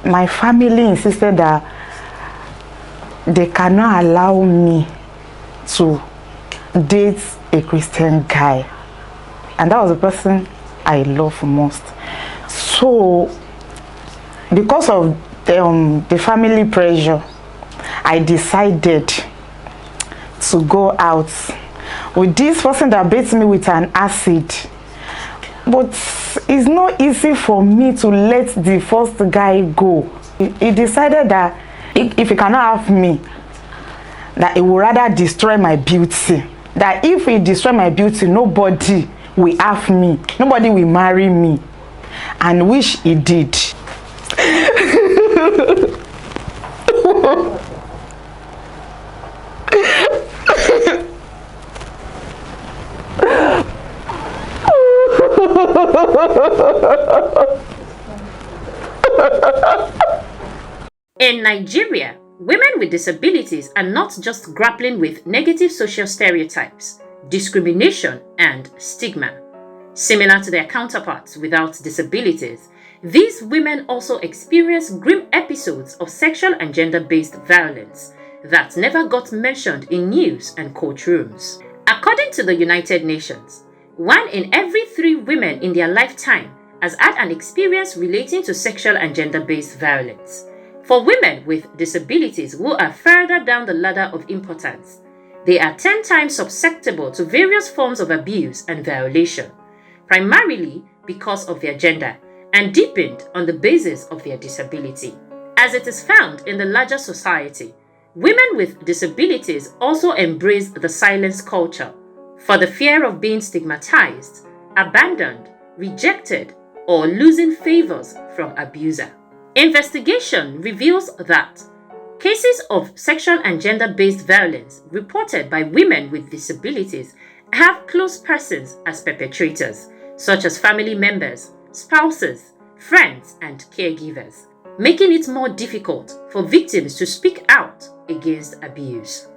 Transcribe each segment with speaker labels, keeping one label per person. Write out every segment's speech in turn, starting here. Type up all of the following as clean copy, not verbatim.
Speaker 1: my family insisted that they cannot allow me to date a Christian guy, and that was the person I love most. So because of the family pressure, I decided to go out with this person that beat me with an acid. But it's not easy for me to let the first guy go. He decided that if he cannot have me, that he would rather destroy my beauty. That if he destroy my beauty, nobody will have me, nobody will marry me, and which he did.
Speaker 2: In Nigeria, women with disabilities are not just grappling with negative social stereotypes, discrimination, and stigma. Similar to their counterparts without disabilities, these women also experience grim episodes of sexual and gender-based violence that never got mentioned in news and courtrooms. According to the United Nations, 1 in every 3 women in their lifetime has had an experience relating to sexual and gender-based violence. For women with disabilities who are further down the ladder of importance, they are 10 times susceptible to various forms of abuse and violation, primarily because of their gender and deepened on the basis of their disability. As it is found in the larger society, women with disabilities also embrace the silence culture for the fear of being stigmatized, abandoned, rejected, or losing favors from abuser. Investigation reveals that cases of sexual and gender-based violence reported by women with disabilities have close persons as perpetrators, such as family members, spouses, friends, and caregivers, making it more difficult for victims to speak out against abuse.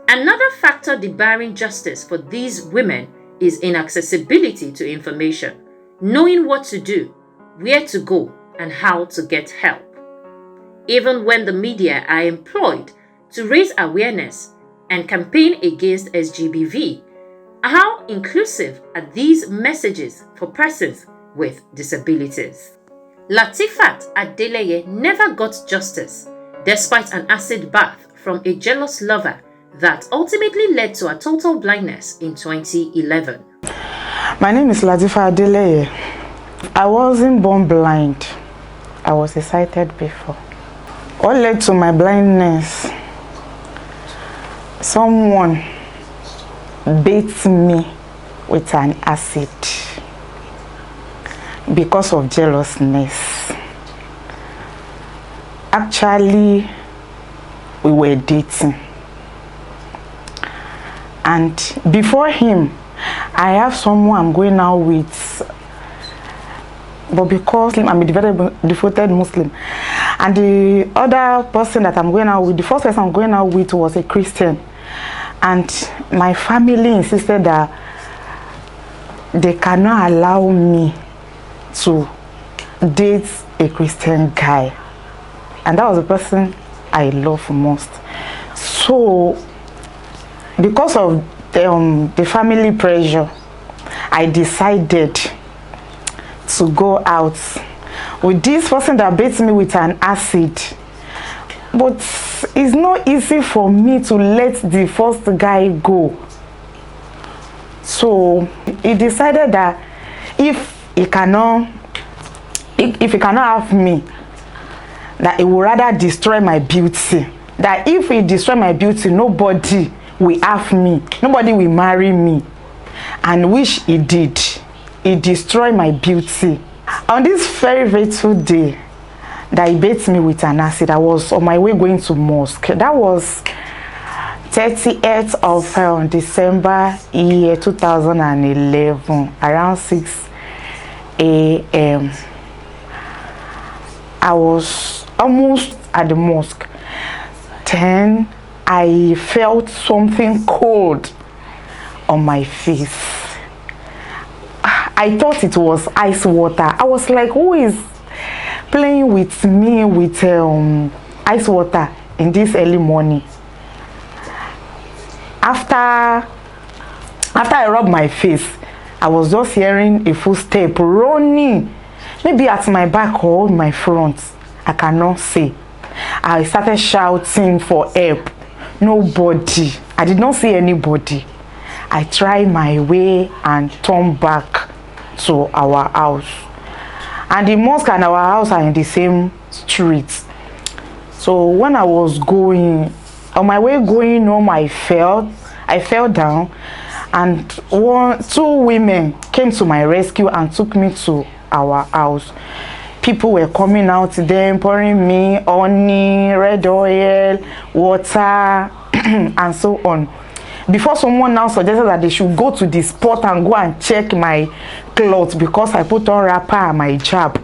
Speaker 2: Another factor debarring justice for these women is inaccessibility to information, knowing what to do, where to go, and how to get help. Even when the media are employed to raise awareness and campaign against SGBV, how inclusive are these messages for persons with disabilities? Latifat Adeleye never got justice despite an acid bath from a jealous lover that ultimately led to a total blindness in 2011.
Speaker 1: My name is Latifat Adeleye. I wasn't born blind. I was sighted before. What led to my blindness? Someone beat me with an acid because of jealousness. Actually, we were dating, and before him, I have someone I'm going out with, but because I'm a devoted Muslim, and the other person that I'm going out with, the first person I'm going out with was a Christian, and my family insisted that they cannot allow me to date a Christian guy, and that was the person I love most. So because of the family pressure, I decided to go out with this person that beat me with an acid. But it's not easy for me to let the first guy go. So he decided that if he cannot have me, that he would rather destroy my beauty. That if he destroy my beauty, nobody will have me, nobody will marry me, and which he did. He destroyed my beauty. On this very fateful day that he beat me with an acid, I was on my way going to mosque. That was 30th of December year 2011, around 6 a.m. I was almost at the mosque. Then I felt something cold on my face. I thought it was ice water. I was like, who is playing with me with ice water in this early morning. After I rubbed my face, I was just hearing a footstep running, maybe at my back or my front. I cannot say. I started shouting for help. Nobody. I did not see anybody. I tried my way and turned back to our house. And the mosque and our house are in the same street. So when I was going, on my way going home, I fell down, and two women came to my rescue and took me to our house. People were coming out then, pouring me honey, red oil, water, and so on. Before someone now suggested that they should go to the spot and go and check my clothes because I put on wrapper and my hijab,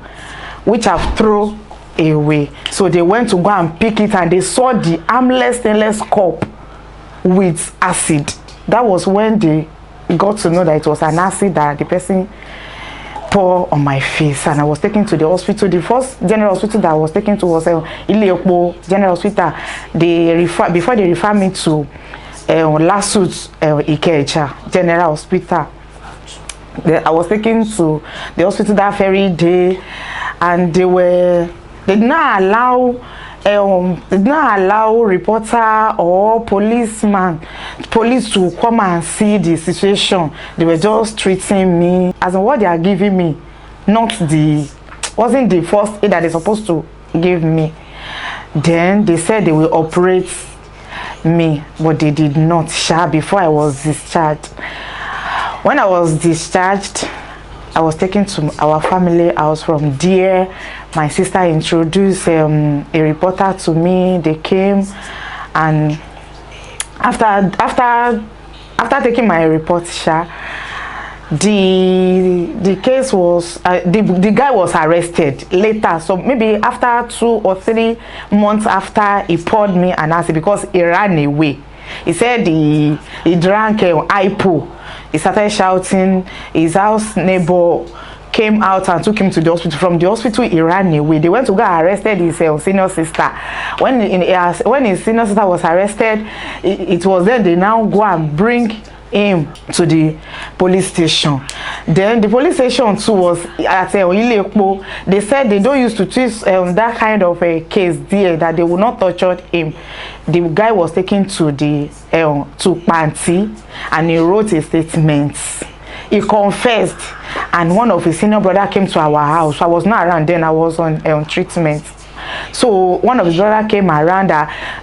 Speaker 1: which I've thrown away. So they went to go and pick it, and they saw the armless stainless cup with acid. That was when they got to know that it was an acid that the person poured on my face, and I was taken to the hospital. The first general hospital that I was taken to was Ile-Epo General Hospital. Before they refer me to Lasut Ikeja General Hospital. I was taken to the hospital that very day, and they did not allow reporter or police to come and see the situation. They were just treating me as in what they are giving me, wasn't the first aid that they're supposed to give me. Then they said they will operate me, but they did not before I was discharged. When I was discharged, I was taken to our family house. From there, my sister introduced a reporter to me. They came, and after taking my report, the case was the guy was arrested later. So maybe after 2 or 3 months after he poured me an acid, because he ran away. He said he drank IPO. He started shouting. His house neighbor came out and took him to the hospital. From the hospital, he ran away. They went to go arrested his senior sister. When his senior sister was arrested, it was then they now go and bring him to the police station. Then the police station too was at Ile-Epo. They said they don't used to treat that kind of a case there, that they will not torture him. The guy was taken to the to Panti, and he wrote a statement. He confessed, and one of his senior brother came to our house. I was not around then. I was on treatment. So one of his brother came around.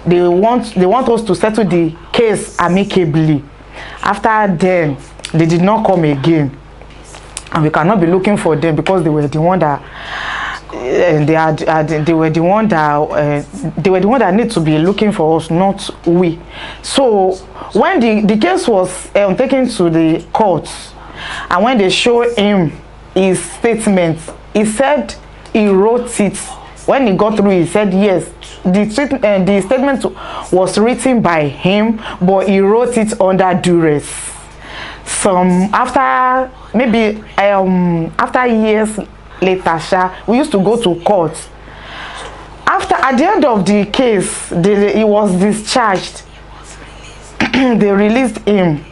Speaker 1: They want us to settle the case amicably. After then, they did not come again, and we cannot be looking for them because they were the one that they were the one that need to be looking for us, not we. So when the case was taken to the court, and when they showed him his statement, he said he wrote it. When he got through, he said yes, the statement was written by him, but he wrote it under duress. After years later, we used to go to court. At the end of the case, he was discharged. They released him.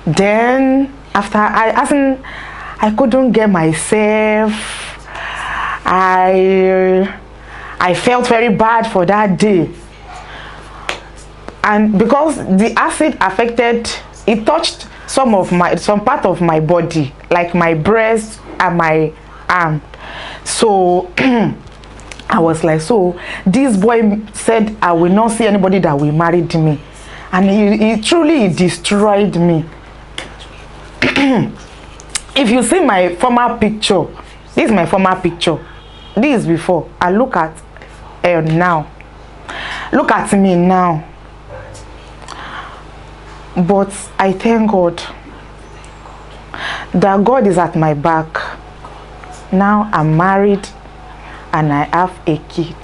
Speaker 1: Then after I couldn't get myself. I felt very bad for that day, and because the acid affected, it touched some part of my body, like my breast and my arm. So I was like, so this boy said I will not see anybody that will marry me, and he truly destroyed me. If you see my former picture, this is my former picture. This is before. I look at now. Look at me now. But I thank God that God is at my back. Now I'm married and I have a kid.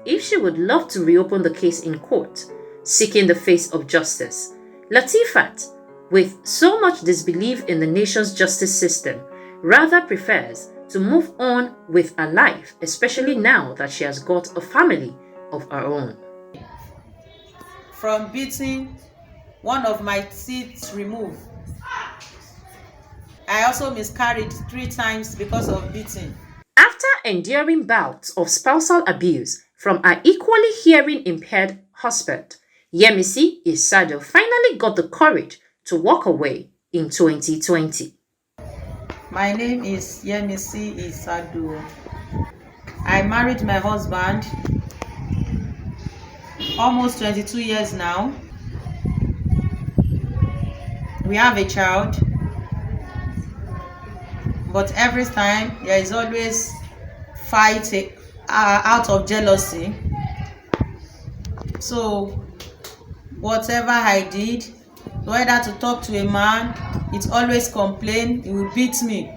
Speaker 2: if she would love to reopen the case in court, seeking the face of justice. Latifat, with so much disbelief in the nation's justice system, rather prefers to move on with her life, especially now that she has got a family of her own.
Speaker 3: From beating, one of my teeth removed. I also miscarried 3 times because of beating.
Speaker 2: After enduring bouts of spousal abuse from her equally hearing-impaired husband, Yemisi Isado finally got the courage to walk away in 2020.
Speaker 3: My name is Yemisi Isado. I married my husband almost 22 years now. We have a child, but every time there is always fight out of jealousy. So whatever I did, whether to talk to a man, it always complain, he will beat me.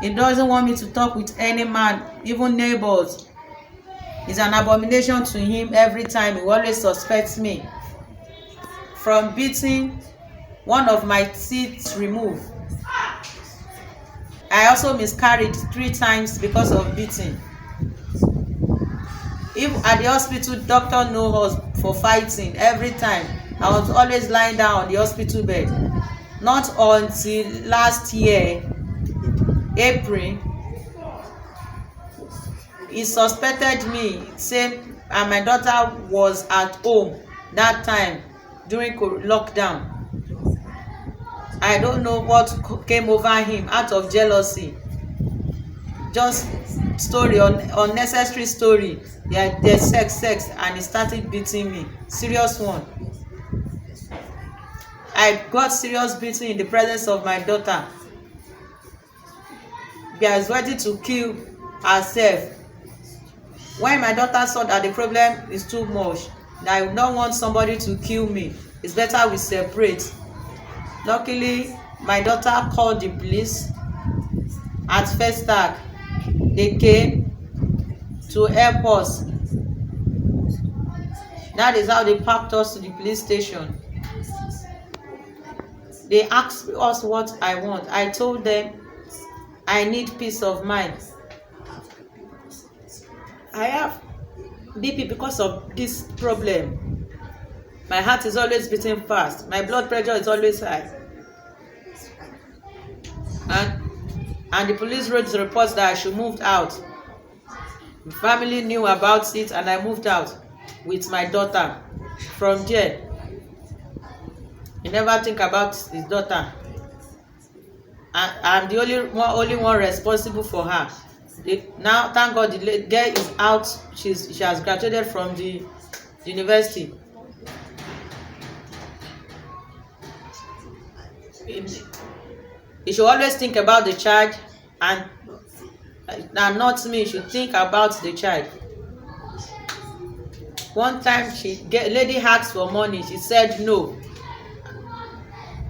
Speaker 3: He doesn't want me to talk with any man, even neighbors. It's an abomination to him every time. He always suspects me. From beating, one of my teeth removed. I also miscarried 3 times because of beating. If at the hospital, doctor knows us for fighting every time. I was always lying down on the hospital bed. Not until last year, April, he suspected me, saying, and my daughter was at home that time during lockdown. I don't know what came over him out of jealousy. Just story, unnecessary story. There's sex, and he started beating me. Serious one. I got serious beating in the presence of my daughter. She was ready to kill herself. When my daughter saw that the problem is too much, that I don't want somebody to kill me, it's better we separate. Luckily, my daughter called the police at first tag. They came to help us. That is how they packed us to the police station. They asked us what I want. I told them I need peace of mind. I have BP because of this problem. My heart is always beating fast. My blood pressure is always high. And the police wrote the report that I should move out. My family knew about it, and I moved out with my daughter. From there, he never think about his daughter. I'm the only one responsible for her. Now, thank God, the girl is out. She has graduated from the university. You should always think about the child, and not me. You should think about the child. One time, lady asked for money. She said no.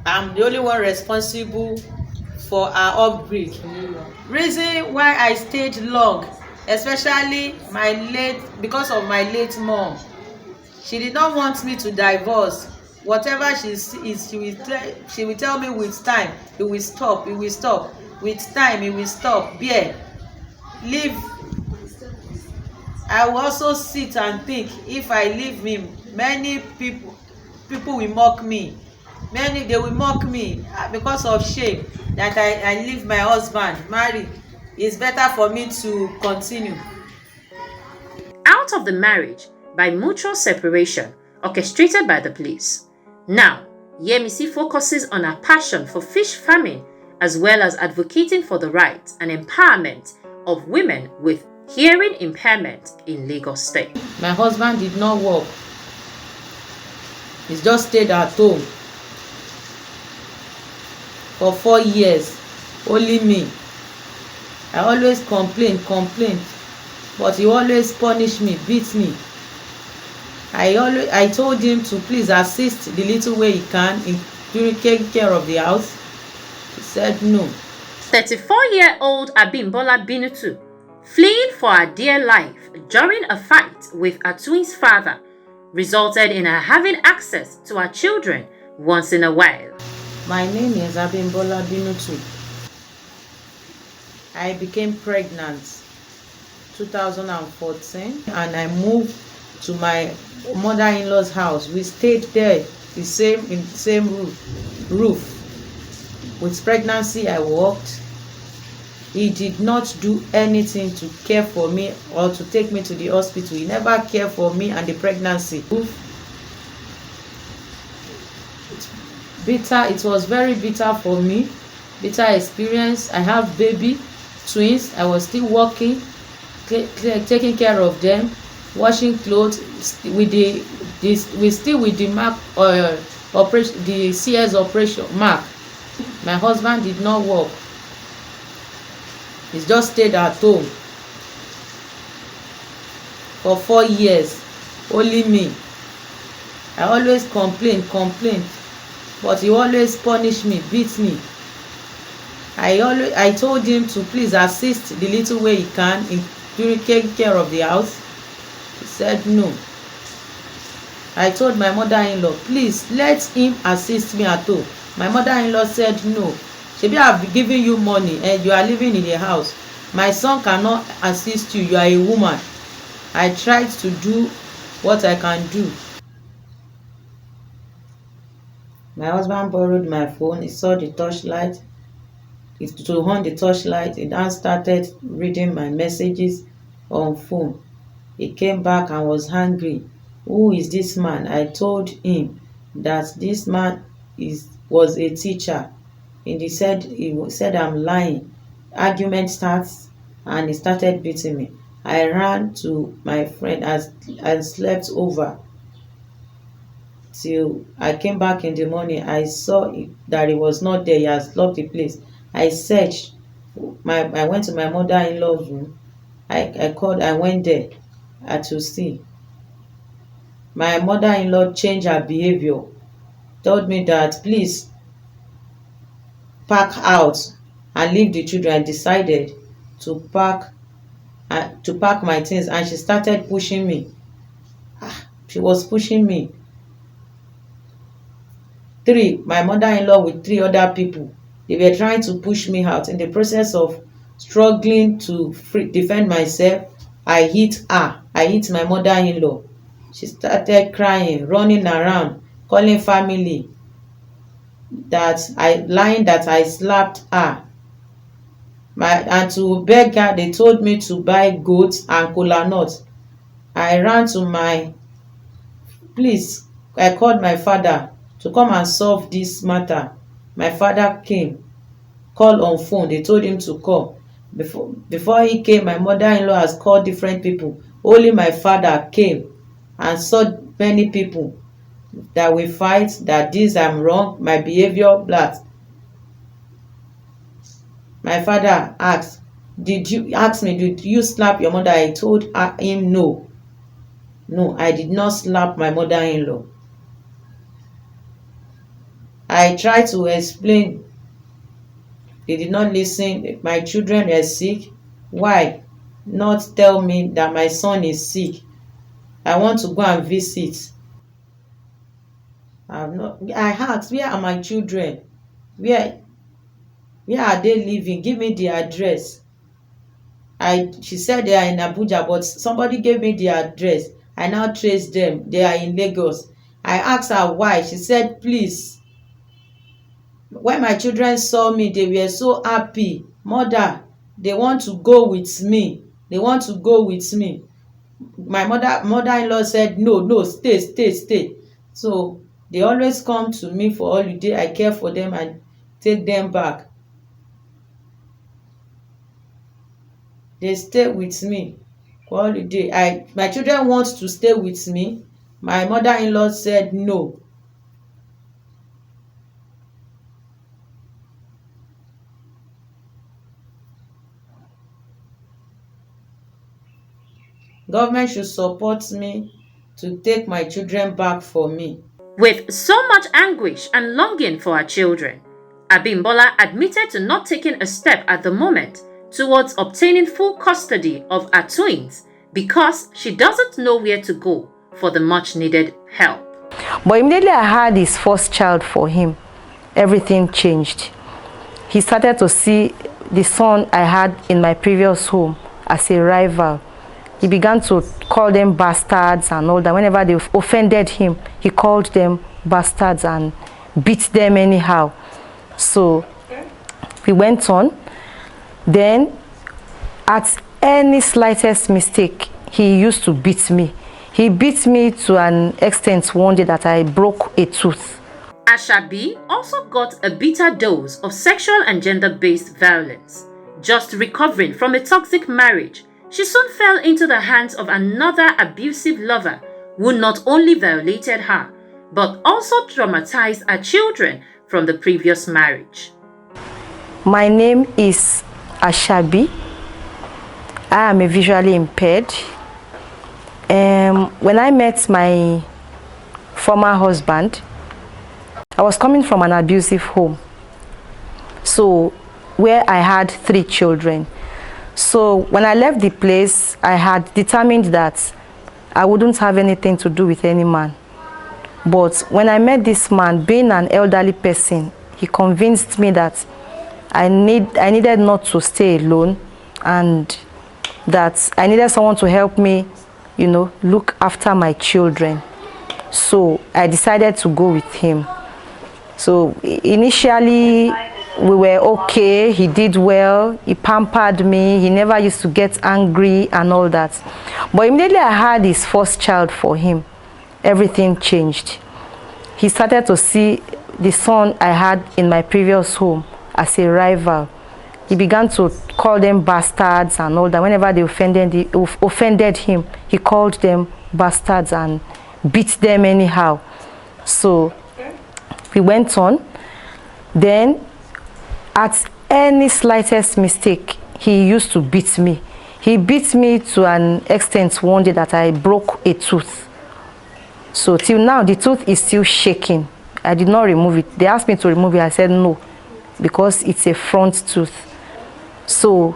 Speaker 3: I'm the only one responsible for her upbringing. Reason why I stayed long, especially because of my late mom. She did not want me to divorce. Whatever she sees, she will tell me with time it will stop. It will stop. With time it will stop. Bear, leave. I will also sit and think, if I leave him, many people will mock me. They will mock me because of shame that I leave my husband, marry. It's better for me to continue.
Speaker 2: Out of the marriage by mutual separation orchestrated by the police. Now, Yemisi focuses on her passion for fish farming as well as advocating for the rights and empowerment of women with hearing impairment in Lagos State.
Speaker 3: My husband did not work. He just stayed at home for 4 years. Only me. I always complain, but he always punish me, beat me. I told him to please assist the little way he can in taking care of the house. He said no.
Speaker 2: 34-year-old Abimbola Binutu Fleeing for her dear life during a fight with her twin's father resulted in her having access to her children once in a while.
Speaker 3: My name is Abimbola Binutu. I became pregnant 2014 and I moved to my mother-in-law's house. We stayed there in the same roof. With pregnancy, I walked. He did not do anything to care for me or to take me to the hospital. He never cared for me and the pregnancy. Bitter, it was very bitter for me. Bitter experience. I have baby, twins. I was still working, taking care of them, washing clothes with the mark operation, the CS operation mark. My husband did not work. He just stayed at home for 4 years. Only me. I always complain, but he always punish me, beat me. I told him to please assist the little way he can in during taking care of the house. He said no. I told my mother-in-law, please let him assist me at home. My mother-in-law said no. Shebi I have given you money and you are living in the house. My son cannot assist you. You are a woman. I tried to do what I can do. My husband borrowed my phone. He saw the torchlight. To on the torchlight, he now started reading my messages on phone. He came back and was angry. Who is this man? I told him that this man was a teacher. And he said I'm lying. Argument starts and he started beating me. I ran to my friend and slept over till I came back in the morning. I saw that he was not there. He has locked the place. I searched. I went to my mother-in-law's room. I went there to see. My mother-in-law changed her behavior. Told me that please pack out and leave the children. I decided to pack my things and she started pushing me. She was pushing me. My mother-in-law with 3 other people, they were trying to push me out. In the process of struggling to defend myself, I hit her. I hit my mother-in-law. She started crying, running around, calling family, lying that I slapped her. And to beg her, they told me to buy goats and kola nuts. I ran to I called my father to come and solve this matter. My father came, called on phone. They told him to call. Before he came, my mother-in-law has called different people. Only my father came and saw many people that we fight, that this I'm wrong, my behavior black. My father asked, did you slap your mother? I told him no. No, I did not slap my mother-in-law. I tried to explain. They did not listen. My children are sick. Why not tell me that my son is sick? I want to go and visit. I asked, where are my children? Where are they living? Give me the address. She said they are in Abuja, but somebody gave me the address. I now traced them. They are in Lagos. I asked her why. She said, please. When my children saw me, they were so happy. Mother, they want to go with me. They want to go with me. My mother-in-law said, no, stay. So they always come to me for holiday. I care for them and take them back. They stay with me for holiday. My children want to stay with me. My mother-in-law said no. Government should support me to take my children back for me.
Speaker 2: With so much anguish and longing for her children, Abimbola admitted to not taking a step at the moment towards obtaining full custody of her twins because she doesn't know where to go for the much needed help.
Speaker 4: But immediately I had his first child for him, everything changed. He started to see the son I had in my previous home as a rival. He began to call them bastards and all that. Whenever they offended him, he called them bastards and beat them anyhow. So we went on. Then at any slightest mistake, he used to beat me. He beat me to an extent one day that I broke a tooth.
Speaker 2: Ashabi also got a bitter dose of sexual and gender-based violence. Just recovering from a toxic marriage, she soon fell into the hands of another abusive lover who not only violated her, but also traumatized her children from the previous marriage.
Speaker 4: My name is Ashabi. I am a visually impaired. When I met my former husband, I was coming from an abusive home, so where I had 3 children. So when I left the place, I had determined that I wouldn't have anything to do with any man. But when I met this man, being an elderly person, he convinced me that I needed not to stay alone, and that I needed someone to help me, you know, look after my children. So I decided to go with him. So initially we were okay, he did well, he pampered me, he never used to get angry and all that. But immediately I had his first child for him, everything changed. He started to see the son I had in my previous home as a rival. He began to call them bastards and all that. Whenever they offended him, he called them bastards and beat them anyhow. So we went on. Then at any slightest mistake, he used to beat me. He beat me to an extent one day that I broke a tooth. So till now, the tooth is still shaking. I did not remove it. They asked me to remove it. I said no, because it's a front tooth. So,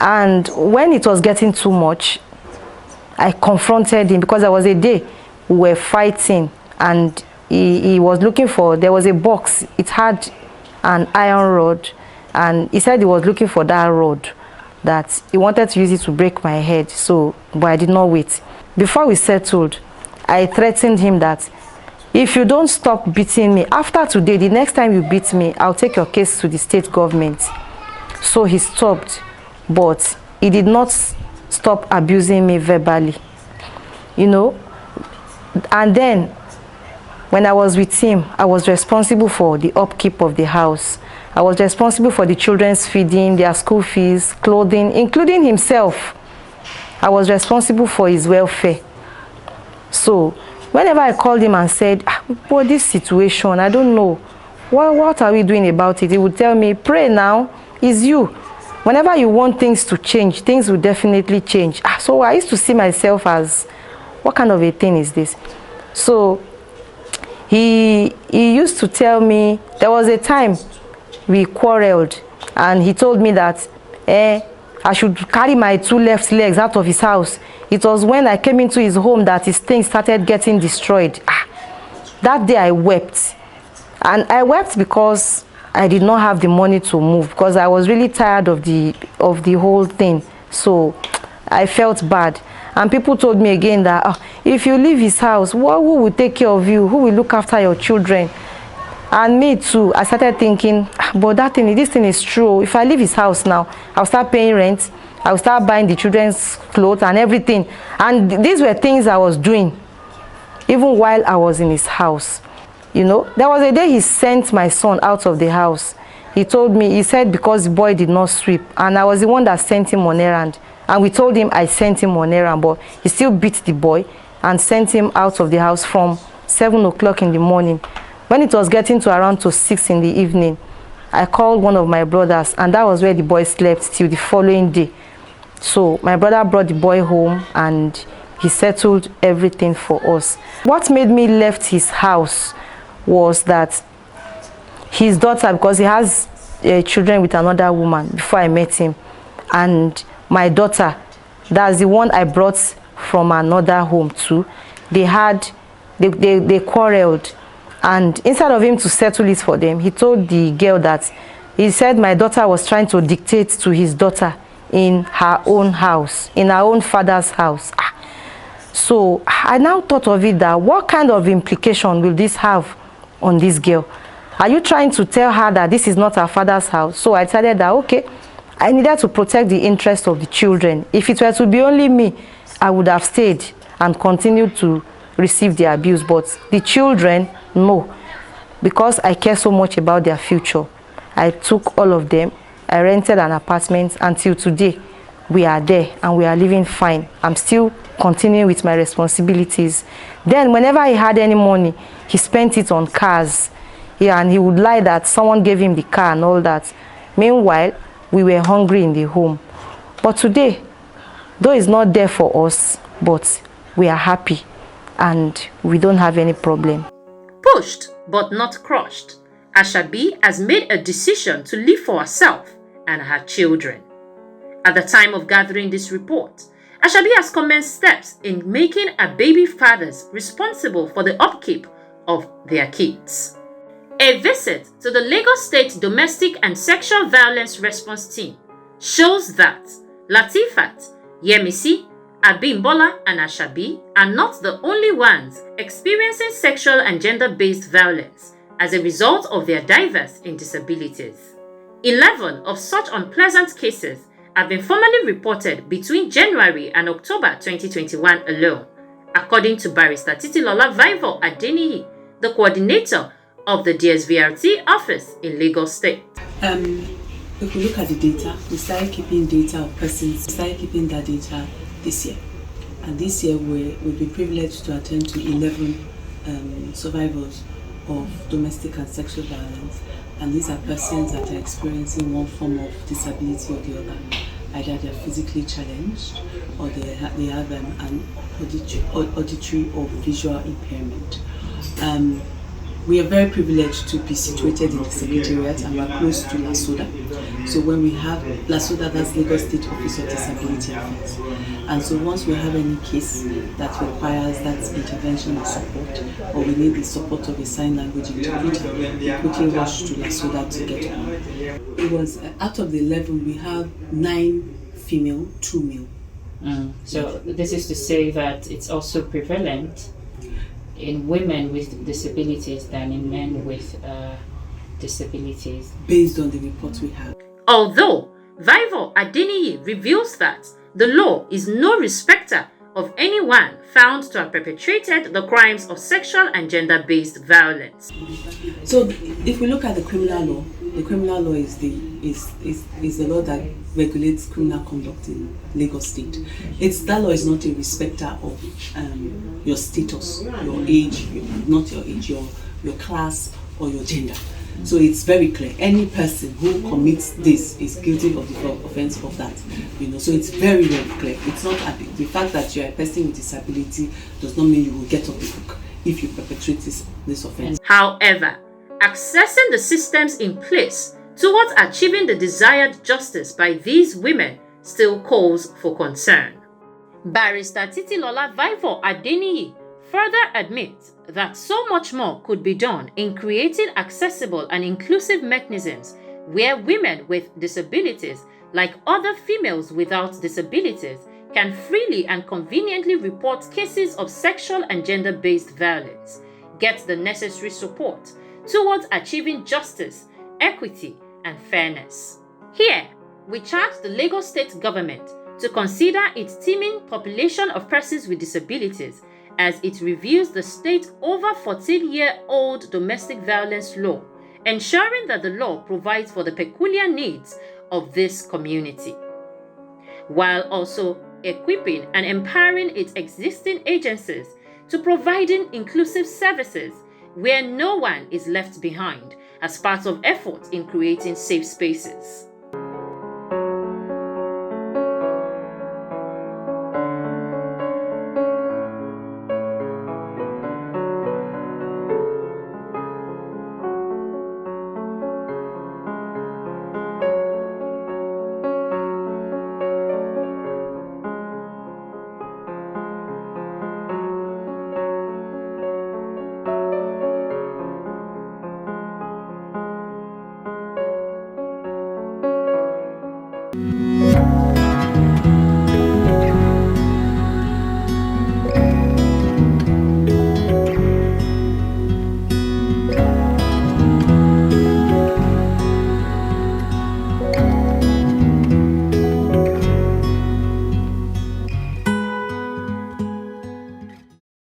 Speaker 4: and when it was getting too much, I confronted him, because there was a day we were fighting and he was looking for, there was a box, it had an iron rod, and he said he was looking for that rod, that he wanted to use it to break my head. So, but I did not wait. Before we settled, I threatened him that if you don't stop beating me, after today, the next time you beat me, I'll take your case to the state government. So he stopped, but he did not stop abusing me verbally, you know. And then when I was with him, I was responsible for the upkeep of the house. I was responsible for the children's feeding, their school fees, clothing, including himself. I was responsible for his welfare. So whenever I called him and said, "But this situation, I don't know, what are we doing about it?" he would tell me, "Pray now, it's you. Whenever you want things to change, things will definitely change." So I used to see myself as, what kind of a thing is this? So he used to tell me, there was a time we quarreled, and he told me that I should carry my 2 left legs out of his house. It was when I came into his home that his things started getting destroyed. That day I wept. And I wept because I did not have the money to move, because I was really tired of the whole thing. So I felt bad. And people told me again that if you leave his house, who will take care of you? Who will look after your children? And me too, I started thinking, but this thing is true. If I leave his house now, I'll start paying rent, I'll start buying the children's clothes and everything. And these were things I was doing, even while I was in his house. You know, there was a day he sent my son out of the house. He told me, he said because the boy did not sweep, and I was the one that sent him on errand. And we told him I sent him on errand, but he still beat the boy and sent him out of the house from 7 o'clock in the morning. When it was getting to around 6 in the evening, I called one of my brothers, and that was where the boy slept till the following day. So my brother brought the boy home and he settled everything for us. What made me left his house was that his daughter, because he has children with another woman before I met him, and my daughter, that's the one I brought from another home too, they quarreled, and instead of him to settle it for them, he told the girl that he said my daughter was trying to dictate to his daughter in her own house, in her own father's house. So I now thought of it, that what kind of implication will this have on this girl? Are you trying to tell her that this is not her father's house? So I decided that, okay, I needed to protect the interest of the children. If it were to be only me, I would have stayed and continued to receive the abuse. But the children, no, because I care so much about their future. I took all of them. I rented an apartment. Until today, we are there and we are living fine. I'm still continuing with my responsibilities. Then whenever he had any money, he spent it on cars. Yeah, and he would lie that someone gave him the car and all that. Meanwhile, we were hungry in the home. But today, though it's not there for us, but we are happy and we don't have any problem.
Speaker 2: Pushed but not crushed, Ashabi has made a decision to live for herself and her children. At the time of gathering this report, Ashabi has commenced steps in making her baby fathers responsible for the upkeep of their kids. A visit to the Lagos State Domestic and Sexual Violence Response Team shows that Latifat, Yemisi, Abimbola and Ashabi are not the only ones experiencing sexual and gender-based violence as a result of their diverse disabilities. 11 of such unpleasant cases have been formally reported between January and October 2021 alone, according to Barrister Titilola Vivo Adeniyi, the coordinator of the DSVRT office in Lagos State.
Speaker 5: If we look at the data, we started keeping data of persons, we started keeping that data this year. And this year we've been privileged to attend to 11 survivors of domestic and sexual violence. And these are persons that are experiencing one form of disability or the other. Either they're physically challenged or they have an auditory or visual impairment. We are very privileged to be situated in the Secretariat and we're close to LASODA. So when we have LASODA, that's Lagos State Office of Disability Affairs. And so once we have any case that requires that intervention or support, or we need the support of a sign language interpreter, we quickly rush to LASODA to get on. It was, out of the 11, we have 9 female, 2 male.
Speaker 6: So this is to say that it's also prevalent in women with disabilities than in men with disabilities.
Speaker 5: Based on the reports we have.
Speaker 2: Although Vivo Adeniyi reveals that the law is no respecter of anyone found to have perpetrated the crimes of sexual and gender-based violence.
Speaker 5: So if we look at the criminal law is the law that regulates criminal conduct in Lagos State. That law is not a respecter of your status, your age, not your age, your class or your gender. So it's very clear. Any person who commits this is guilty of the offense of that. So it's very, very clear. It's not the fact that you're a person with disability does not mean you will get off the hook if you perpetrate this offense.
Speaker 2: However, accessing the systems in place towards achieving the desired justice by these women still calls for concern. Barrister Titilola Vivo Adeniyi further admits that so much more could be done in creating accessible and inclusive mechanisms where women with disabilities, like other females without disabilities, can freely and conveniently report cases of sexual and gender-based violence, get the necessary support towards achieving justice, equity, and fairness. Here, we charge the Lagos State government to consider its teeming population of persons with disabilities as it reviews the state's over 14-year-old domestic violence law, ensuring that the law provides for the peculiar needs of this community, while also equipping and empowering its existing agencies to providing inclusive services where no one is left behind as part of efforts in creating safe spaces.